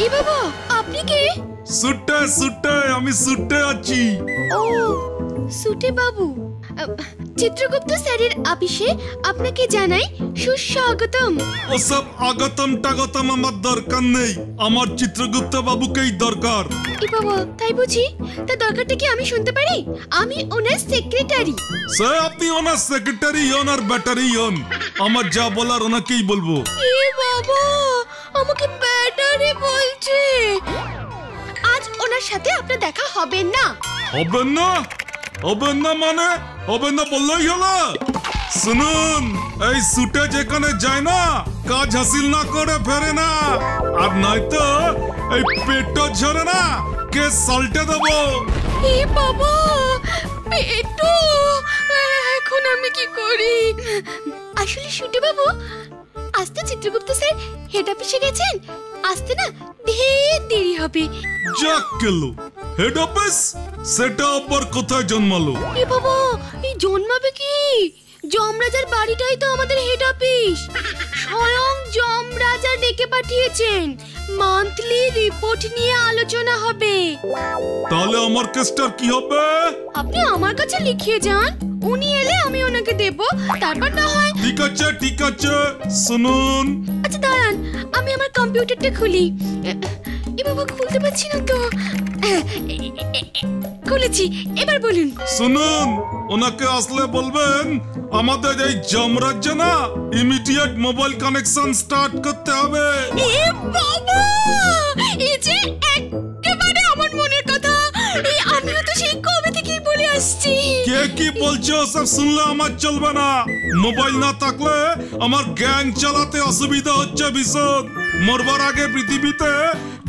এ বাবা, আপনি কে? সুটে সুটে আমি সুটে আছি। ও সুটে বাবু, চিত্রগুপ্ত স্যারের অফিসে আপনাকে জানাই সুস্বাগতম। ওসব আগতম টাগতম আমার দরকার নেই, আমার চিত্রগুপ্ত বাবুকেই দরকার। এ বাবা, তাই বুঝি? তা দরকারটা কি আমি শুনতে পারি? আমি ওনার সেক্রেটারি। স্যার আপনি ওনার সেক্রেটারি হন আর ব্যাটারি হন, আমার যা বলার ওনাকেই বলবো। এ বাবা, আমাকে ব্যাটারি বলছে। আজ ওনার সাথে আপনার দেখা হবে না। হবে না? হবে না মানে? হবে না বললেই হলো। শুনুন, এই সুটে যেখানে যায় না কাজ হাসিল না করে ফেরে না, আর নয়তো এই পেটও ঝরে না, কে সাল্টে দেবো। এ বাবা, পেটু, এখন আমি কি করি? আসলে শুটে বাবু, আসতে চিত্রগুপ্ত স্যার হেড অফিসে গেছেন, আসতে না ঢের দেরি হবে। যাক গেল, হেড অফিস সেটা আবার কোথায় জন্মালো? এ বাবা, এই জন্মাবে কি? যমরাজার বাড়িটাই তো আমাদের হেড অফিস। স্বয়ং যমরাজা ডেকে পাঠিয়েছেন, মান্থলি রিপোর্ট নিয়ে আলোচনা হবে। তাহলে আমার কেসটার কি হবে? আপনি আমার কাছে লিখিয়ে যান, উনি এলে আমি ওনাকে দেব, তারপর না হয়। ঠিক আছে ঠিক আছে, শুনুন। আচ্ছা দাঁড়ান, আমি আমার কম্পিউটারটা খুলি। এ বাবা, খুলতে পারছি না তো। খুলেছি, এবার বলুন। শুনুন, ওনাকে আসলে বলবেন আমাদের এই যমরাজ্য না ইমিডিয়েট মোবাইল কানেকশন স্টার্ট করতে হবে। এ বাবা, এই যে একেবারে আমার মনের কথা, এই আমিও তো সেই কবে থেকেই বলে আসছি। কে কি বলছো সব শুনলে আমার চলবে না। মোবাইল না থাকলে আমার গ্যাং চালাতে অসুবিধা হচ্ছে ভীষণ। মরবার আগে পৃথিবীতে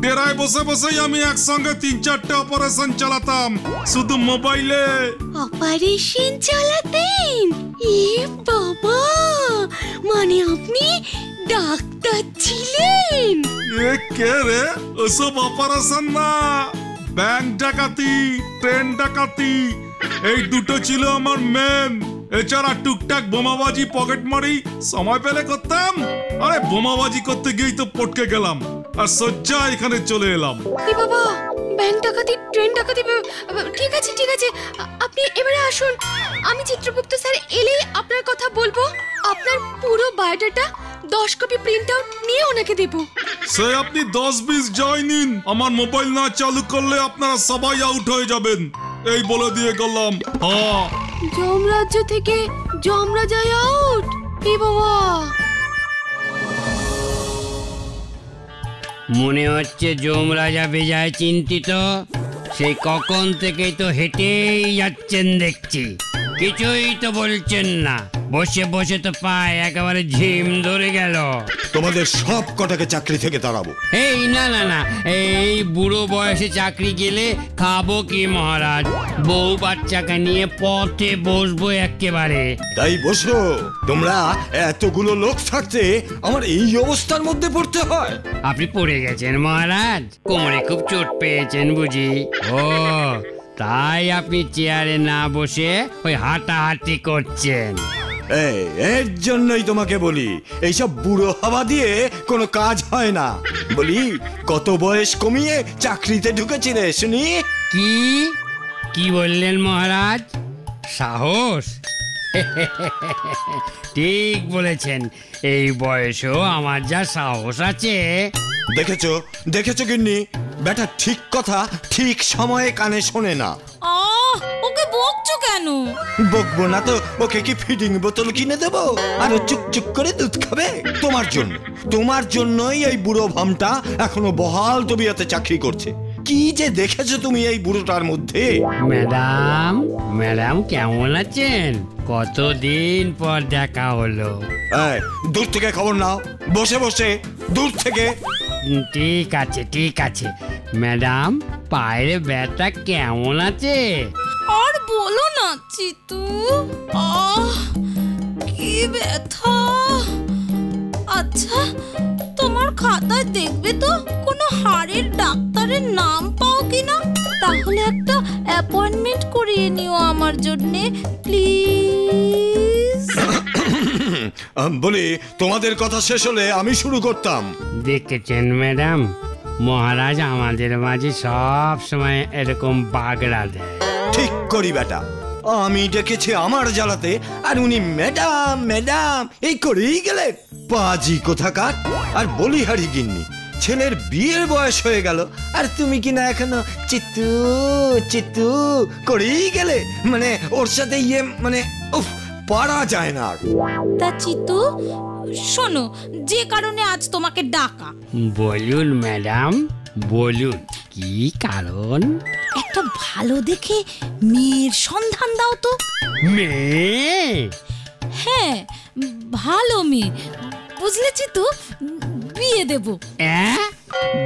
ডেরায় বসে বসেই আমি একসঙ্গে 3-4টে অপারেশন চালাতাম শুধু মোবাইলে। অপারেশন চালাতেন? এ বাবা, মানে আপনি ডাক্তার ছিলেন? এ কে রে? ওসব অপারেশন না, ব্যাংক ডাকাতি, ট্রেন ডাকাতি, এই দুটো ছিল আমার মেন। এছাড়া টুকটাক বোমাবাজি, পকেটমারি সময় পেলে করতাম। আরে বোমাবাজি করতে গিয়েই তো পটকে গেলাম, আর সজ্জা এখানে চলে এলাম। এ বাবা, ব্যাংক ডাকাতি, ট্রেন ডাকাতি, ঠিক আছে ঠিক আছে, আপনি এবারে আসুন। আমি চিত্রগুপ্ত স্যার এলেই আপনার কথা বলবো। আপনার পুরো বায়োডাটা 10 কপি প্রিন্ট আউট নিয়ে ওনাকে দেব। সে আপনি 10-20 জয় নিন, আমার মোবাইল না চালু করলে আপনারা সবাই আউট হয়ে যাবেন, এই বলে দিয়ে গেলাম। হ্যাঁ, যমরাজ্য থেকে যমরাজাই আউট? এ বাবা, মনে হচ্ছে যমরাজা বেজায় চিন্তিত। সেই কখন থেকেই তো হেঁটেই যাচ্ছেন দেখছি, কিছুই তো বলছেন না। বসে বসে তো পায় একেবারে ঝিম ধরে গেল। তোমাদের সব কটাকে চাকরি থেকে তাড়াবো। এই না না না, এই বুড়ো বয়সে চাকরি গেলে খাবো কি মহারাজ? বউ বাচ্চাকে নিয়ে পথে বসবো একেবারে। তাই বসো, তোমরা এতগুলো লোক থাকতে আমার এই অবস্থার মধ্যে পড়তে হয়। আপনি পড়ে গেছেন মহারাজ, কোমরে খুব চোট পেয়েছেন বুঝি? ও তাই আপনি চেয়ারে না বসে ওই হাঁটাহাঁটি করছেন। এর জন্যই তোমাকে বলি, এইসব বুড়ো হাওয়া দিয়ে কোনো কাজ হয় না। বলি, কত বয়স কমিয়ে চাকরিতে ঢুকেছিলে শুনি? কি কি বললেন মহারাজ? সাহস? ঠিক বলেছেন, এই বয়সেও আমার যা সাহস আছে। দেখেছো দেখেছো গিন্নি, বেটা ঠিক কথা ঠিক সময়ে কানে শোনে না। ওকে বকছো কেন? বকবো না তো ওকে কি ফিডিং বোতল কিনে দেবো আর ও চুকচুক করে দুধ খাবে? তোমার জন্যই এই বুড়ো ভামটা এখনো বহাল তবিয়তে চাকরি করছে। কি যে দেখেছো তুমি এই বুড়োটার মধ্যে? ম্যাডাম, ম্যাডাম কেমন আছেন? কতদিন পর দেখা হলো। দূর থেকে খবর নাও, বসে বসে দূর থেকে। ঠিক আছে ঠিক আছে। ম্যাডাম, পায়ের ব্যথা কেমন আছে? আর বলো না চিতু, কি ব্যথা। আচ্ছা, তোমার খাতায় দেখবে তো কোনো হাড়ের ডাক্তারের নাম পাও কিনা? তাহলে একটা অ্যাপয়েন্টমেন্ট করিয়ে নিও আমার জন্যে প্লিজ। বলি, তোমাদের কথা শেষ হলে আমি শুরু করতাম। দেখেছেন ম্যাডাম, মহারাজ আমাদের মাঝে সব সময় এরকম বাগড়া দেয়। ঠিক করি বেটা, আমি ডেকেছি আমার জ্বালাতে, আর উনি ম্যাডাম ম্যাডাম এই করেই গেলেন। পাজি কোথাকার। আর বলিহারি গিন্নি, ছেলের বিয়ের বয়স হয়ে গেল আর তুমি কিনা এখনো চিত্তু চিত্তু করেই গেলে। মানে ওর সাথে মানে উফ, পারা যায় না আর। তা চিতু, শোনো, যে কারণে আজ তোমাকে ডাকা। বলুন ম্যাডাম, বলুন কি কারণ? একটা ভালো দেখে মেয়ের সন্ধান দাও তো। মেয়ে? হ্যাঁ, ভালো মেয়ে, বুঝলে চিতু, বিয়ে দেব।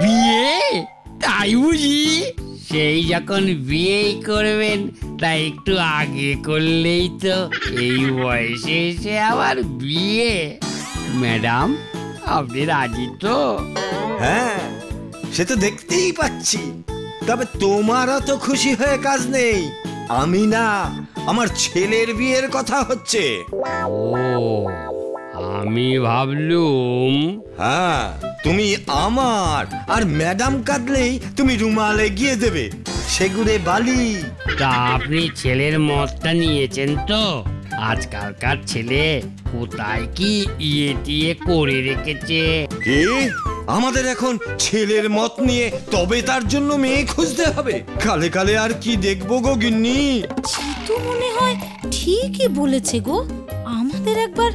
বিয়ে? তাই বুঝি? সেই যখন বিয়েই করবেন তাই একটু আগে করলেই তো। এই বয়সে এসে আবার বিয়ে? ম্যাডাম, আপনি রাজি তো? হ্যাঁ, সে তো দেখতেই পাচ্ছি। তবে তোমারও তো খুশি হয়ে কাজ নেই। আমি না, আমার ছেলের বিয়ের কথা হচ্ছে। ও, আমি ভাবলুম। হ্যাঁ, তুমি আমার, আর ম্যাডাম কাঁদলেই তুমি রুমালে গিয়ে দেবে সেগুড়ে বালি। তা আপনি ছেলের মতটা নিয়েছেন তো? আজকালকার ছেলে কোথায় কি ইয়ে টিয়ে করে রেখেছে। কি আমাদের এখন ছেলের মত নিয়ে তবে তার জন্য মেয়ে খুঁজতে হবে? কালে কালে আর কি দেখবো গো গিন্নি? চিতু মনে হয় ঠিকই বলেছে গো। আমাদের একবার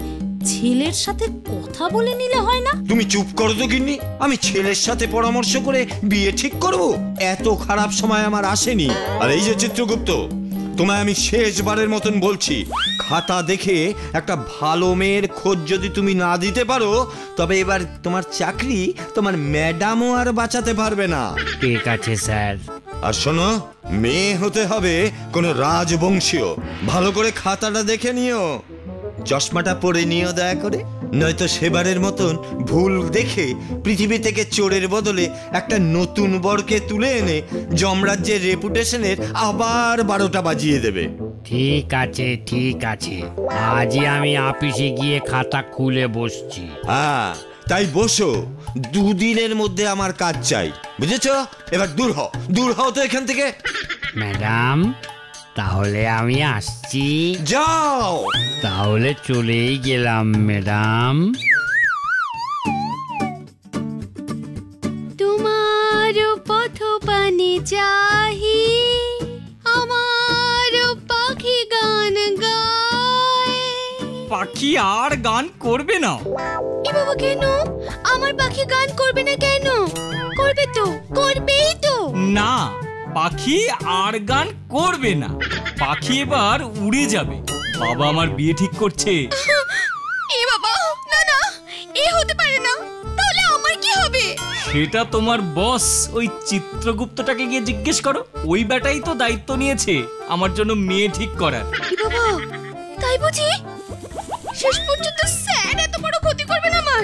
ছেলের সাথে কথা বলে নিলে হয় না? তুমি চুপ করো তো গিন্নি। আমি ছেলের সাথে পরামর্শ করে বিয়ে ঠিক করব? এত খারাপ সময় আমার আসেনি। আর এই যে চিত্রগুপ্ত, তোমায় আমি শেষবারের মতন বলছি, খাতা দেখে একটা ভালো মেয়ের খোঁজ যদি তুমি না দিতে পারো, তবে এবার তোমার চাকরি তোমার ম্যাডামও আর বাঁচাতে পারবে না। ঠিক আছে স্যার। আর শোনো, মেয়ে হতে হবে কোনো রাজবংশীয়। ভালো করে খাতাটা দেখে নিও, চশমাটা পরে নিও দয়া করে, নয়তো সেবারের মতন ভুল দেখে পৃথিবী থেকে চোরের বদলে একটা নতুন বরকে তুলে এনে যমরাজ্যের রেপুটেশনের আবার 12টা বাজিয়ে দেবে। ঠিক আছে, ঠিক আছে, আজই আমি অফিসে গিয়ে খাতা খুলে বসছি। হ্যাঁ, তাই বসো। 2 দিনের মধ্যে আমার কাজ চাই, বুঝেছো? এবার দূর হও তো এখান থেকে। ম্যাডাম, তাহলে আমি আসছি। যাও। তাহলে চলেই গেলাম ম্যাডাম। তোমার পথ পানে চাহি, আমার পাখি গান গায়। পাখি আর গান করবে না? এ বাবা, কেন? আমার পাখি গান করবে না কেন? করবে তো, করবেই তো। না, পাখি আর গান করবে না। পাখি এবার উড়ে যাবে। বাবা আমার বিয়ে ঠিক করছে। এ বাবা, না না, এ হতে পারে না। তাহলে আমার কি হবে? সেটা তোমার বস ওই চিত্রগুপ্তটাকে গিয়ে জিজ্ঞেস করো। ওই বেটাই তো দায়িত্ব নিয়েছে আমার জন্য মেয়ে ঠিক করার। এ বাবা, তাই বুঝি? শেষ পর্যন্ত স্যার এত বড় ক্ষতি করবেন আমার?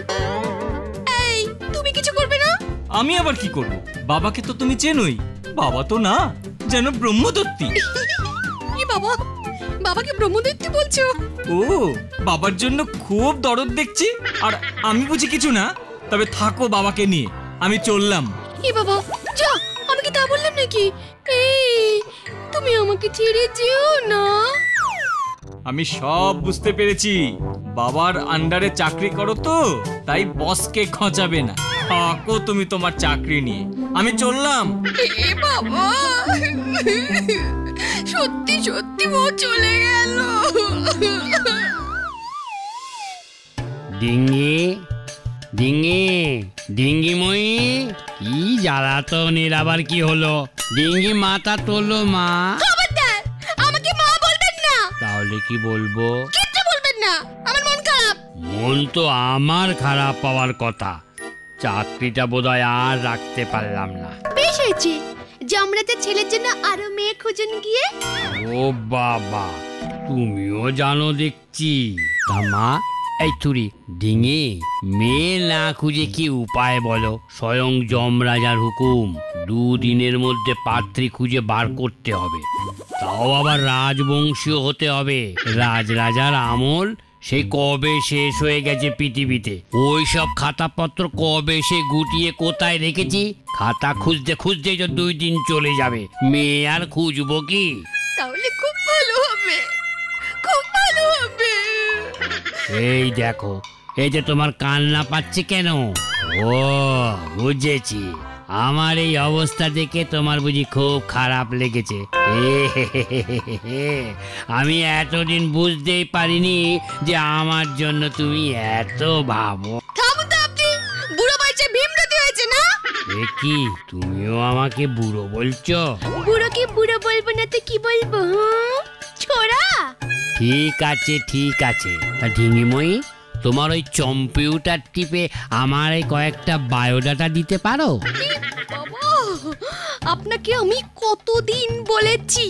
এই, তুমি কিছু করবে না? আমি আবার কি করব? বাবাকে তো তুমি চেনোই। বাবা তো না, যেন ব্রহ্মদত্তী। এ বাবা, বাবাকে ব্রহ্মদত্তী বলছো? ও, বাবার জন্য খুব দরদ দেখছি। আর আমি বুঝি কিছু না। তবে থাকো বাবাকে নিয়ে, আমি চললাম। এ বাবা, যা, আমি কি তা বললাম নাকি? এই, তুমি আমাকে ছেড়ে যেও না। আমি সব বুঝতে পেরেছি। বাবার আন্ডারে চাকরি করো তো, তাই বসকে খোঁচাবে না। থাকো তুমি তোমার চাকরি নিয়ে, আমি চললাম। এ বাবা, সত্যি সত্যি ও চলে গেল। ডিঙ্গি, ডিঙ্গি, ডিঙ্গিময়ী, কি জ্বালাতনের আবার কি হলো? ডিঙ্গি, মাথা তোলো মা। খবরদার, আমাকে মা বলবেন না। তাহলে কি বলবো? কিচ্ছু বলবেন না, আমার মন খারাপ। মন তো আমার খারাপ পাওয়ার কথা। চাকরিটা বোধহয় আর রাখতে পারলাম না। বেশ হয়েছে, যমরাজের ছেলের জন্য আরো মেয়ে খুঁজুন গিয়ে। ও বাবা, তুমিও জানো দেখছি। তা মা, এই তুরি ডিঙি, মেয়ে না খুঁজে কি উপায় বলো? স্বয়ং যমরাজার হুকুম, 2 দিনের মধ্যে পাত্রী খুঁজে বার করতে হবে। তাও আবার রাজবংশীয় হতে হবে। রাজরাজার আমল সেই কবে শেষ হয়ে গেছে পৃথিবীতে। ওই সব খাতাপত্র কবে সে গুটিয়ে কোথায় রেখেছি, খাতা খুঁজতে খুঁজতেই তো 2 দিন চলে যাবে। মেয়ে আর খুঁজবো কি? তাহলে খুব ভালো হবে, খুব ভালো হবে। এই দেখো, এই যে তোমার কান্না পাচ্ছে কেন? ও বুঝেছি, আমার এই অবস্থা দেখে তোমার বুঝি খুব খারাপ লেগেছে। আমি এতদিন বুঝতেই পারিনি যে আমার জন্য তুমি এত ভাবো। থামুন তো আপনি, বুড়ো বয়সে ভীমরতি হয়েছে না? এ কি, তুমিও আমাকে বুড়ো বলছো? বুড়োকে বুড়ো বলবো না তো কি বলবো? ছোড়া। ঠিক আছে ঠিক আছে, তা ঢিঙিময়ী, তোমার ওই কম্পিউটার টিপে আমার এই কয়েকটা বায়োডাটা দিতে পারো? বাবা, আপনাকে আমি কতদিন বলেছি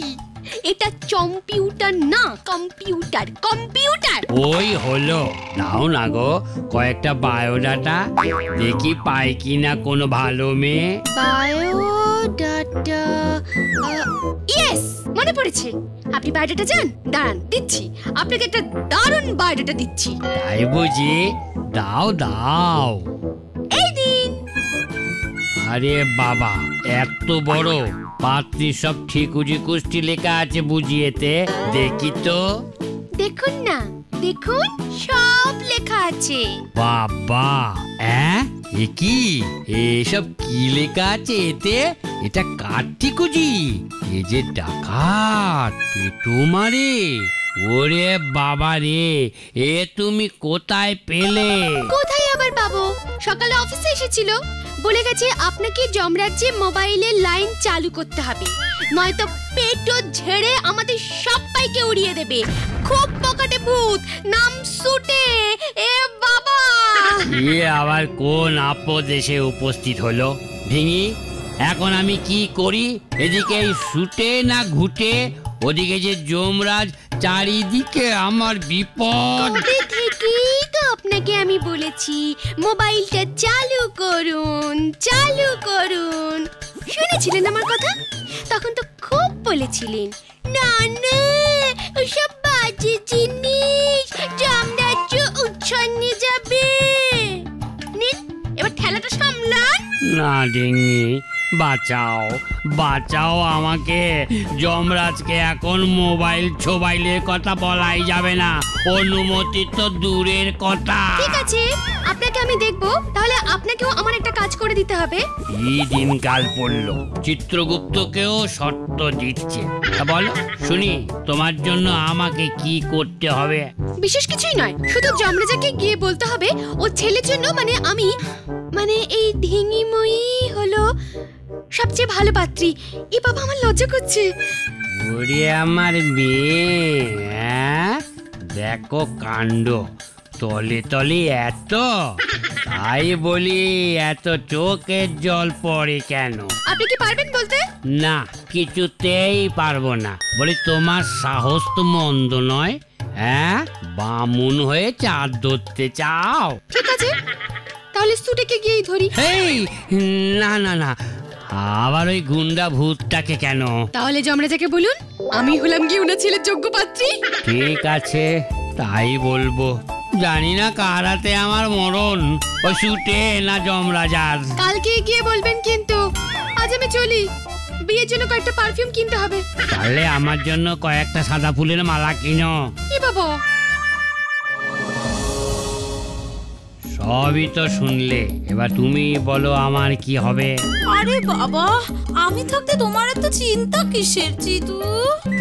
এটা কম্পিউটার না, কম্পিউটার, কম্পিউটার। ওই হলো, দাও না গো কয়েকটা বায়োডাটা, দেখি পাই কিনা কোনো ভালো মেয়ে। বায়োডাটা, ইয়েস, মনে পড়েছে। আপনি বায়োডাটা চান? দাঁড়ান, দিচ্ছি আপনাকে একটা দারুণ বায়োডাটা দিচ্ছি। তাই বুঝি? দাও দাও। এই দিন। আরে বাবা, এত বড় পাত্রী, সব ঠিকুজি কুষ্টি লেখা আছে বুঝিয়েতে, দেখি তো। দেখুন না, দেখুন, সব লেখা আছে। বাবা, এ কি, এসব কি লেখা আছে এতে? এটা কার ঠিকুজি? এ যে ডাকাত, পেটো মারে। ওরে বাবা রে, এ তুমি কোথায় পেলে? কোথায় আবার পাবো? সকালে অফিসে এসেছিল, বলে গেছে আপনাকে যমরাজ্যে মোবাইলের লাইন চালু করতে হবে, নয়তো পেটো ঝেড়ে আমাদের সবাইকে উড়িয়ে দেবে। খুব পকেটে ভূত, নাম সুটে। এ বাবা, এ আবার কোন আপদ এসে উপস্থিত হলো? ঢিঙি, এখন আমি কি করি? এদিকে শুটে না ঘুটে, ওদিকে যে যমরাজ, চারিদিকে আমার বিপদ। কবে থেকেই তো আপনাকে আমি বলেছি মোবাইলটা চালু করুন, চালু করুন। শুনেছিলেন আমার কথা? তখন তো খুব বলেছিলেন, না না ওসব বাজে জিনিস, যমরাজ্য উচ্ছন্নে যাবে। নিন, এবার ঠেলাটা সামলান। না ডিঙি, বাঁচাও বাঁচাও আমাকে। যমরাজকে এখন মোবাইল ছোবাইলের কথা বলাই যাবে না, অনুমতি তো দূরের কথা। ঠিক আছে, আপনাকে আমি দেখবো, তাহলে আপনাকেও আমার একটা কাজ করে দিতে হবে। এই দিনকাল পড়লো, চিত্রগুপ্তকেও শর্ত দিচ্ছে। তা বলো শুনি, তোমার জন্য আমাকে কি করতে হবে? বিশেষ কিছুই নয়, শুধু যমরাজাকে গিয়ে বলতে হবে ও ছেলের জন্য, মানে এই ঢিঙিময়ী হলো সবচেয়ে ভালো পাত্রী। এ বাবা, আমার লজ্জা করছে। ওরে আমার মেয়ে, দেখো কাণ্ড, তলে তলে এত, তাই বলি এত চোখের জল পড়ে কেন? আপনি কি পারবেন বলতে? না, কিছুতেই পারবো না। বলি তোমার সাহস তো মন্দ নয়, বামুন হয়ে চাঁদ ধরতে চাও? ঠিক আছে, তাহলে সুটেকে গিয়েই ধরি। হেই, না না না, আবার ওই গুন্ডা ভূতটাকে কেন? তাহলে যমরাজাকে বলুন আমি হলাম গিয়ে ওনার ছেলের যোগ্য পাত্রী। ঠিক আছে, তাই বলবো। জানি না কার হাতে আমার মরণ, ও শুটে না যমরাজার। কালকে গিয়ে বলবেন কিন্তু। আজ আমি চলি, বিয়ের জন্য কয়েকটা পারফিউম কিনতে হবে। তাহলে আমার জন্য কয়েকটা সাদা ফুলের মালা কিনো। এ বাবা, সবই তো শুনলে, এবার তুমি বলো আমার কি হবে? আরে বাবা, আমি থাকতে তোমার এত চিন্তা কিসের চিতু?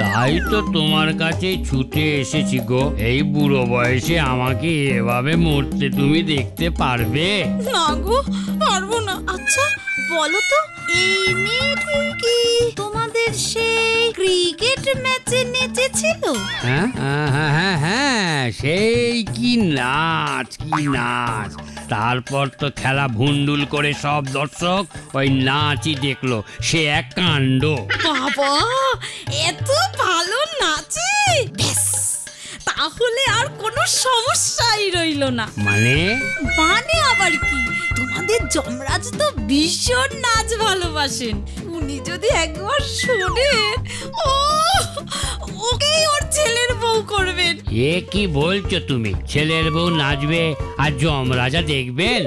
তাই তো তোমার কাছে ছুটে এসেছি গো। এই বুড়ো বয়সে আমাকে এভাবে মরতে তুমি দেখতে পারবে? না গো, পারবো না। আচ্ছা বলো তো, এই মেয়েটি কি তোমাদের সেই ক্রিকেট ম্যাচে নেচেছিল? হ্যাঁ হ্যাঁ হ্যাঁ হ্যাঁ, সেই কি নাচ, কি নাচ! তারপর তো খেলা ভুন্ডুল করে সব দর্শক ওই নাচই দেখলো, সে এক কাণ্ড। বাবা, এত ভালো নাচে! ব্যাস, তাহলে আর কোনো সমস্যাই রইলো না। মানে আবার কি, তোমাদের যমরাজ তো ভীষণ নাচ ভালোবাসেন। উনি যদি একবার শোনেন, ও ওকেই ওর ছেলের বউ করবেন। এ কি বলছো তুমি? ছেলের বউ নাচবে আর যমরাজা দেখবেন?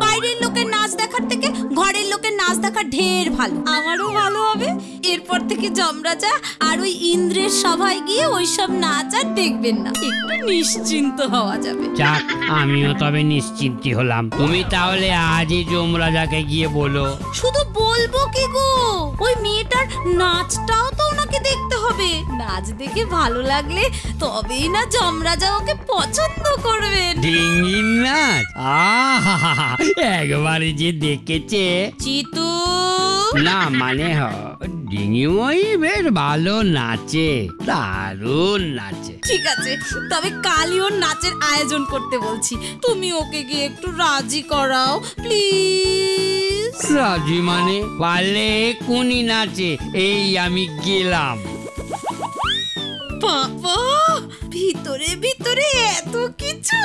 বাইরের লোকের নাচ দেখার থেকে ঘরের লোকের নাচ দেখা ঢের ভালো। আমারও ভালো হবে। এরপর থেকে যমরাজা আর ওই ইন্দ্রের সভায় গিয়ে ওইসব নাচ আর দেখবেন না, একটু নিশ্চিন্ত হওয়া যাবে। যাক, আমিও তবে নিশ্চিন্তি হলাম। তুমি তাহলে আজই যমরাজাকে গিয়ে বলো। শুধু বলবো কি গো, ওই মেয়েটার নাচটাও তো ওনাকে দেখতে হবে। নাচ দেখে ভালো লাগলে তবেই না যমরাজা ওকে পছন্দ করবেন। ডিঙ্গির নাচ? আহা, একবারে যে দেখেছে। চিতু, না মানে ডিঙিময়ী বেশ ভালো নাচে, দারুণ নাচে। ঠিক আছে, তবে কালই ওর নাচের আয়োজন করতে বলছি। তুমি ওকে গিয়ে একটু রাজি করাও প্লিজ। রাজি মানে? পারলে এক্ষুনি নাচে। এই আমি গেলাম। বাবা, ভিতরে ভিতরে এত কিছু।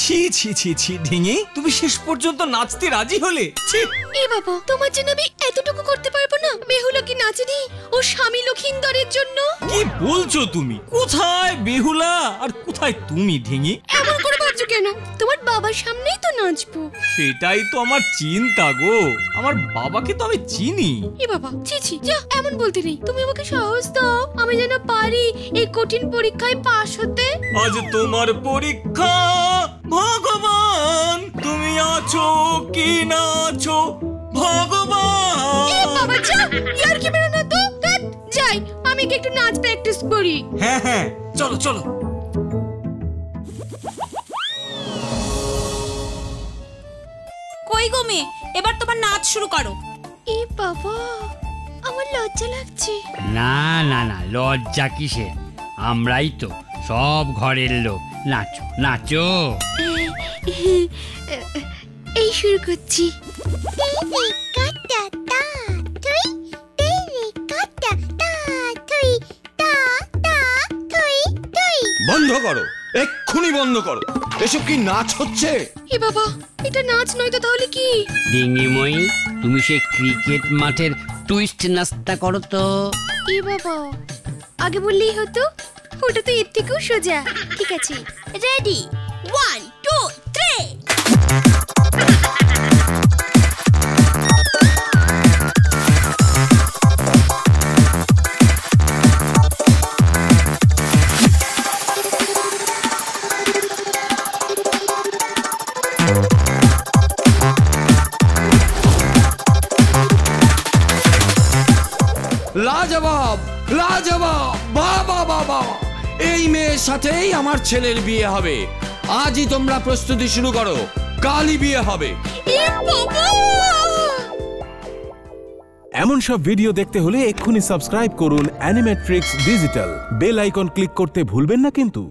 ছি ছি ছি ছি ঢিঙি, তুমি শেষ পর্যন্ত নাচতে রাজি হলে? ছি! এ বাবা, তোমার জন্য আমি এতটুকু করতে পারবো না? বেহুলা কি নাচেনি ও স্বামী লক্ষিন্দরের জন্য? কি বলছো তুমি? কোথায় বেহুলা আর কোথায় তুমি ঢিঙি? এমন করে ভাবছো কেন? তোমার বাবার সামনেই তো নাচবো। সেটাই তো আমার চিন্তা গো। আমার বাবাকে তো আমি চিনি। এ বাবা, ছি ছি, যা, এমন বলতে নেই। তুমি আমাকে সাহস দাও, আমি যেন পারি এই কঠিন পরীক্ষায় পাশ হতে। আজ তোমার পরীক্ষা ভগবান, তুমি আছো কি না আছো ভগবান। এ বাবা, যা, ইয়ার কি বেরো না তো। ধ্যাৎ, যাই, আমি কি একটু নাচ প্র্যাকটিস করি। হ্যাঁ হ্যাঁ, চলো চলো। কই গো মেয়ে, এবার তোমার নাচ শুরু করো। এ বাবা, আমার লজ্জা লাগছে। না না না, লজ্জা কিসের? আমরাই তো সব ঘরের লোক। নাচো নাচো। এই শুরু করছি। বন্ধ করো, এক্ষুনি বন্ধ করো। এসব কি নাচ হচ্ছে? এ বাবা, এটা নাচ নয় তো তাহলে কি? ডিঙ্গিময়ী, তুমি সেই ক্রিকেট মাঠের টুইস্ট নাচটা করো তো। এ বাবা, আগে বললেই হতো। ওটা তো এর থেকেও সোজা। ঠিক আছে, রেডি, 1 2 3। লাজবাব, লাজবাব, বাবা বাবা, এই মেয়ের সাথেই আমার ছেলের বিয়ে হবে। আজই তোমরা প্রস্তুতি শুরু করো, কালই বিয়ে হবে। এ বাবা! এমন সব ভিডিও দেখতে হলে এক্ষুনি সাবস্ক্রাইব করুন Animatrix digital. Bell icon click করতে ভুলবেন না কিন্তু।